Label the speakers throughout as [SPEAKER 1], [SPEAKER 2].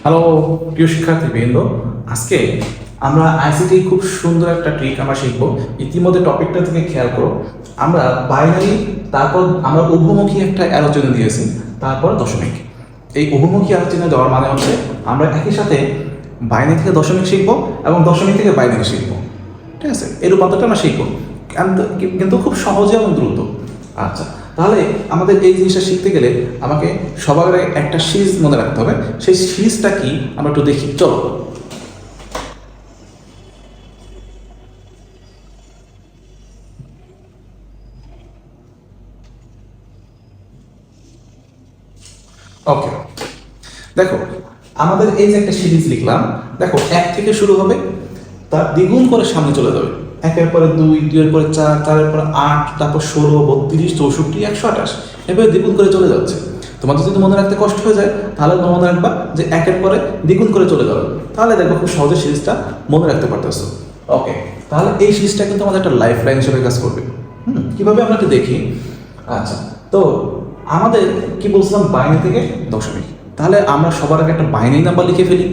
[SPEAKER 1] Hello প্রিয় শিক্ষার্থীবৃন্দ, আজকে আমরা আইসিটি খুব সুন্দর একটা ট্রিক আমরা শিখবো। ইতিমধ্যে টপিকটা থেকে খেয়াল করো, আমরা বাইনারি, তারপর আমরা উভমুখী একটা অ্যারো চিহ্ন দিয়েছি, তারপর দশমিক। এই উভমুখী অ্যারো চিহ্ন দেওয়ার মানে হচ্ছে আমরা একই সাথে বাইনারি থেকে দশমিক শিখবো এবং দশমিক থেকে বাইনারি শিখবো। ঠিক আছে, এই রূপান্তরটা আমরা শিখবো, কিন্তু খুব সহজে এবং দ্রুত। আচ্ছা, তাহলে আমাদের এই জিনিসটা শিখতে গেলে আমাকে সবার আগে একটা সিরিজ মনে রাখতে হবে। সেই সিরিজটা কি আমরা একটু দেখি, চলো। ওকে, দেখো আমাদের এই যে একটা সিরিজ লিখলাম, দেখো 1 থেকে শুরু হবে, তার দ্বিগুণ করে সামনে চলে যাবে। 1-এর পরে 2, 2-এর পরে 4, 4-এর পরে 8, তারপর 16, 32, 64, 128, এভাবে দ্বিগুণ করে চলে যাচ্ছে। তোমাদের যদি মনে রাখতে কষ্ট হয়ে যায় তাহলে মনে রাখবা যে 1-এর পরে দ্বিগুণ করে চলে যাবে, তাহলে দেখবো খুব সহজে সিরিজটা মনে রাখতে পারতেছো। ওকে, তাহলে এই সিরিজটা কিন্তু আমাদের একটা লাইফ লাইন হিসেবে কাজ করবে। কিভাবে আমরা একটু দেখি। আচ্ছা, তো আমাদের কি বলছিলাম, বাইনারি থেকে দশমিক। তাহলে আমরা সবার আগে একটা বাইনারি নাম্বার লিখে ফেলি।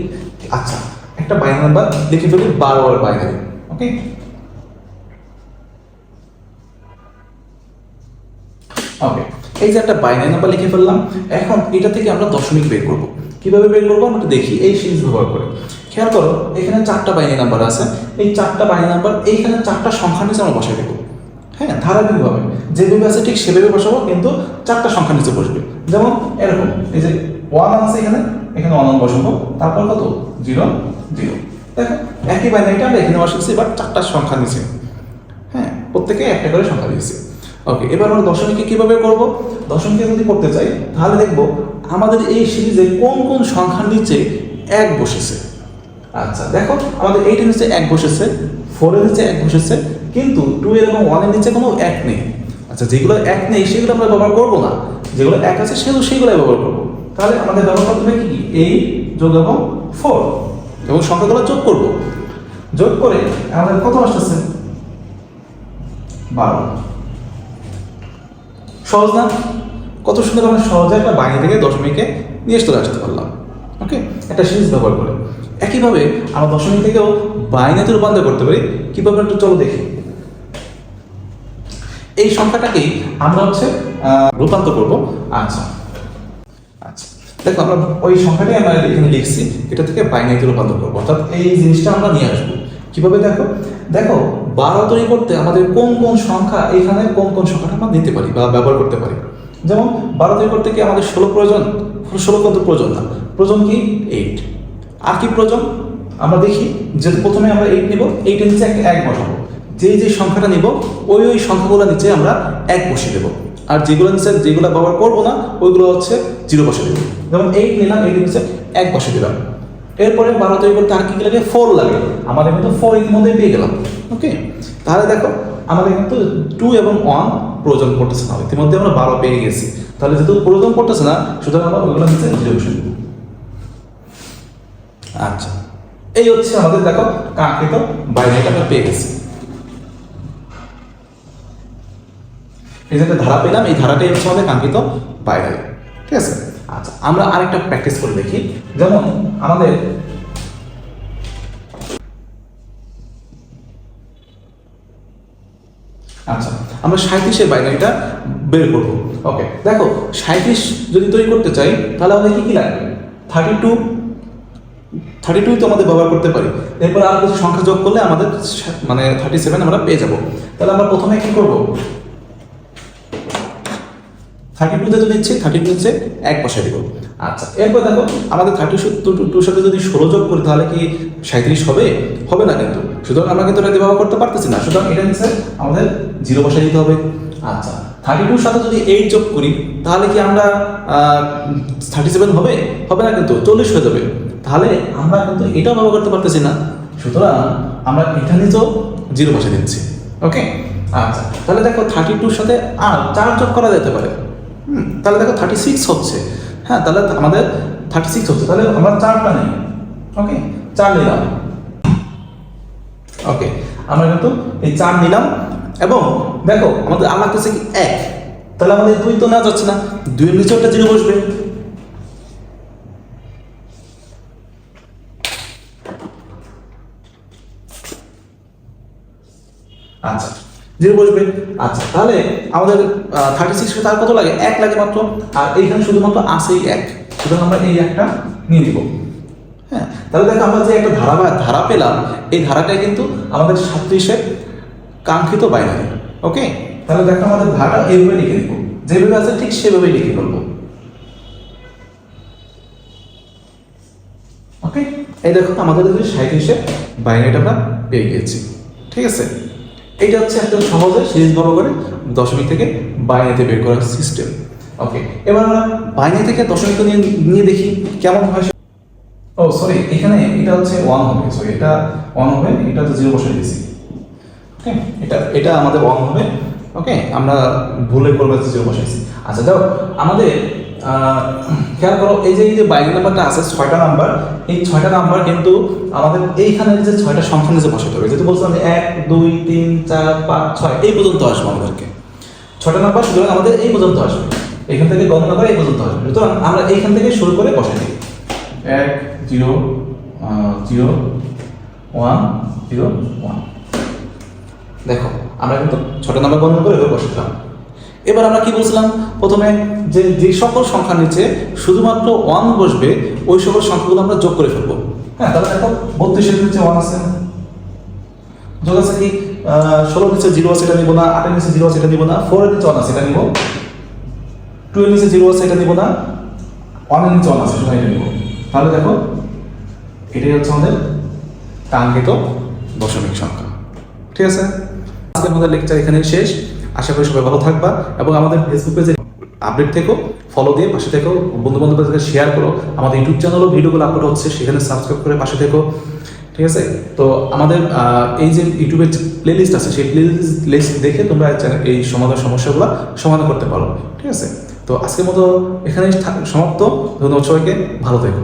[SPEAKER 1] আচ্ছা, একটা বাইনারি নাম্বার লিখে ফেলি, 12 এর বাইনারি। ওকে, ওকে, এই যে একটা বাইনারি নাম্বার লিখে ফেললাম। এখন এটা থেকে আমরা দশমিক বের করব। কিভাবে বের করবো আমরা একটু দেখি এই সিরিজ ব্যবহার করে। খেয়াল করো, এখানে 4টা বাইনারি নাম্বার আছে। এই 4টা বাইনারি নাম্বার এইখানে 4টা সংখ্যা নিচে আমরা বসাই দেবো। হ্যাঁ, ধারাবাহিকভাবে যেভাবে আছে ঠিক সেভাবে বসাবো, কিন্তু 4টা সংখ্যা নিচে বসবে। যেমন এরকম, এই যে 1 আছে এখানে, এখানে 1 বসাবো, তারপর কত 0 0। দেখো একই বাইনারিটা আমরা এখানে বসাচ্ছি, এবার 4টা সংখ্যা নিচে। হ্যাঁ, প্রত্যেকে একটা করে সংখ্যা দিয়েছি। ওকে, এবার আমরা দশমিকে কিভাবে করব। দশমিকে যদি করতে চাই তাহলে দেখব আমাদের এই সিরিজে কোন কোন সংখ্যার নিচে 1 বসেছে। আচ্ছা, দেখো আমাদের 8 এর নিচে 1 বসেছে, 4 এর নিচে 1 বসেছে, কিন্তু 2 এর এবং 1 এর নিচে কোনো 1 নেই। আচ্ছা, যেগুলো 1 নেই সেগুলো আমরা ব্যবহার করব না, যেগুলো 1 আছে সেগুলো ব্যবহার করব। তাহলে আমাদের ব্যবহার করতে হবে কি, 8 যোগ এবং 4, এবং সংখ্যাগুলো যোগ করব। যোগ করে আমাদের কত আসতেছে, 12। সহজ না? কত সুন্দর আমরা সহজে একটা বাইনারি থেকে দশমিকে নিয়ে চলে আসতে পারলাম। ওকে, একটা সিরিজ ব্যবহার করে। একইভাবে আমরা দশমিক থেকেও বাইনারিতে রূপান্তর করতে পারি। কিভাবে একটু চলো দেখি। এই সংখ্যাটাকেই আমরা রূপান্তর করব। আচ্ছা আচ্ছা, দেখো আমরা ওই সংখ্যাটাই আমরা এখানে লিখছি, এটা থেকে বাইনারিতে রূপান্তর করবো, অর্থাৎ এই জিনিসটা আমরা নিয়ে আসবো। কিভাবে দেখো, দেখো 12 তৈরি করতে আমাদের কোন কোন সংখ্যা, এখানে কোন কোন সংখ্যাটা আমরা দিতে পারি বা ব্যবহার করতে পারি। যেমন 12 তৈরি করতে কি আমাদের 16 প্রয়োজন? 16 কিন্তু প্রয়োজন না, প্রয়োজন কি 8। আর কি প্রয়োজন আমরা দেখি, যে প্রথমে আমরা 8 নিব, 8 এর নিচে একটা 1 বসাবো। যে সংখ্যাটা নিব ওই সংখ্যাগুলো নিচে আমরা 1 বসিয়ে দেবো, আর যেগুলো নিচে যেগুলো ব্যবহার করবো না ওইগুলো 0 বসিয়ে দেবো। যেমন 8 নিলাম, 8 এর নিচে 1 বসিয়ে দিলাম। এরপরে 12 তৈরি করতে আর কি লাগে, 4 লাগে। আমাদের কিন্তু 4 ইতিমধ্যে পেয়ে গেলাম। ওকে, তাহলে দেখো আমাদের কিন্তু 2 এবং 1 প্রয়োজন পড়তেছে না, ইতিমধ্যে আমরা 12 পেয়ে গেছি। তাহলে যেহেতু প্রয়োজন পড়তেছে না, সুতরাং আমরা ওইগুলো নিচে 0 বসিয়ে দেবো। আচ্ছা, এই হচ্ছে আমাদের দেখো কাঙ্ক্ষিত বাইনারিটা আমরা পেয়ে গেছি। এই যে একটা ধারা পেলাম, এই ধারাটাই হচ্ছে আমাদের কাঙ্ক্ষিত বাইনারি। ঠিক আছে, আচ্ছা আমরা আরেকটা প্র্যাকটিস করে দেখি। যেমন আমাদের আচ্ছা, আমরা 37-এর বাইনারিটা বের করবো। ওকে, দেখো 37 যদি তৈরি করতে চাই তাহলে আমাদের কি কি লাগবে, 32 তো আমাদের ব্যবহার করতে পারি। এরপর আরো কিছু সংখ্যা যোগ করলে আমাদের 37 আমরা পেয়ে যাব। তাহলে আমরা প্রথমে কি করব, 32 তে যদি ইচ্ছে 32 নিচে 1 বসাই দিব। আচ্ছা, এরপর দেখো আমাদের 32 সাথে যদি 16 যোগ করি তাহলে কি 37 হবে? হবে না কিন্তু, সুতরাং আমরা কিন্তু এটা ব্যবহার করতে পারতেছি না, সুতরাং এটা নিচে আমাদের 0 বসাই দিতে হবে। আচ্ছা, 32 সাথে যদি 8 যোগ করি তাহলে কি আমরা 37 হবে? হবে না কিন্তু, 40 হয়ে যাবে। তাহলে আমরা কিন্তু এটাও ব্যবহার করতে পারতেছি না, সুতরাং আমরা এটা নিচেও 0 বসে দিচ্ছি। ওকে, আচ্ছা তাহলে দেখো 32-র সাথে আর 4 যোগ করা যেতে পারে। তাহলে দেখো 36 হচ্ছে। হ্যাঁ, তাহলে আমাদের 36 হচ্ছে, তাহলে আমরা 4টা নেই। ওকে, 4 নিলাম। ওকে, আমরা কিন্তু এই 4 নিলাম, এবং দেখো আমাদের আর লাগতেছে কি 1। তাহলে আমাদের 2 তো না যাচ্ছে না, 2 এর নিচে একটা 0 বসবে। আচ্ছা, 0 বসবে। আচ্ছা, তাহলে আমাদের 36 তার কত লাগে? 1 লাগে মাত্র, আর এইখানে শুধুমাত্র আসেই 1, সুতরাং আমরা এই একটা নিয়ে নিব। হ্যাঁ, তাহলে দেখো আমরা যে একটা ধারা পেলাম, এই ধারাটাই কিন্তু আমাদের 37-এর কাঙ্ক্ষিত বাইনারি। ওকে, তাহলে দেখো আমাদের ধারাটা এইভাবে লিখে দিব, যেভাবে আছে ঠিক সেভাবেই লিখে ফেলবো। ওকে, এই দেখো আমাদের 37-এর বাইনারিটা আমরা পেয়ে গিয়েছি। ঠিক আছে, এইটা হচ্ছে একদম সহজে সিরিজ বড় করে দশমিক থেকে বাইনারিতে বের করার সিস্টেম। ওকে, এবার আমরা বাইনারি থেকে দশমিক নিয়ে নিয়ে দেখি কেমন হয়। ও সরি, এখানে এটা হচ্ছে 1 হবে, সরি এটা 1 হবে, এটা তো 0 বসিয়ে দিয়েছি। ওকে, এটা আমাদের 1 হবে। ওকে, আমরা ভুলে করবো 0 বসাইছি। আচ্ছা যাও, আমাদের খেয়াল করো, এই যে বাইনারি নাম্বারটা আছে 6টা নাম্বার, এই 6টা নাম্বার কিন্তু আমাদের এইখানে যে 6টা সংখ্যা নিচে বসাতে হবে। যেহেতু বলছিলাম যে 1 2 3 4 5 6 এই পর্যন্ত আসবে আমাদেরকে 6টা নাম্বার, সুতরাং আমাদের এই পর্যন্ত আসবে, এখান থেকে গণনা করে এই পর্যন্ত আসবে। সুতরাং আমরা এইখান থেকে শুরু করে বসাই দিই 1 0 0 1 0 1। দেখো আমরা কিন্তু 6টা নাম্বার গণনা করে এভাবে বসালাম। এবার আমরা কি বলছিলাম প্রথমে, যে সকল সংখ্যার নিচে শুধুমাত্র 1 বসবে ওই সকল সংখ্যাগুলো আমরা যোগ করে ফেলবো। হ্যাঁ, তাহলে দেখো 32-এর নিচে 1 আছে, যোগ আছে কি 16-এর নিচে 0 আছে, এটা নিব না। 8-এর নিচে 0 আছে, এটা নিব না। 4-এর নিচে 1 আছে, এটা নিব। 2-এর নিচে 0 আছে, এটা নিব না। 1-এর নিচে 1 আছে, সেটা এটা নিব। তাহলে দেখো এটাই হচ্ছে আমাদের কাঙ্ক্ষিত দশমিক সংখ্যা। ঠিক আছে, আজকের আমাদের লেকচার এখানে শেষ। আশা করি সবাই ভালো থাকবা, এবং আমাদের ফেসবুক পেজে আপডেট থেকো, ফলো দিয়ে পাশে থেকো, বন্ধু বান্ধবদের সাথে শেয়ার করো। আমাদের ইউটিউব চ্যানেলও ভিডিওগুলো আপলোড হচ্ছে, সেখানে সাবস্ক্রাইব করে পাশে থেকো। ঠিক আছে, তো আমাদের এই যে ইউটিউবের যে প্লে লিস্ট আছে, সেই প্লে লিস্ট দেখে তোমরা এই সমস্যাগুলো সমাধান করতে পারো। ঠিক আছে, তো আজকের মতো এখানেই সমাপ্ত। ধন্যবাদ সবাইকে, ভালো থেকো।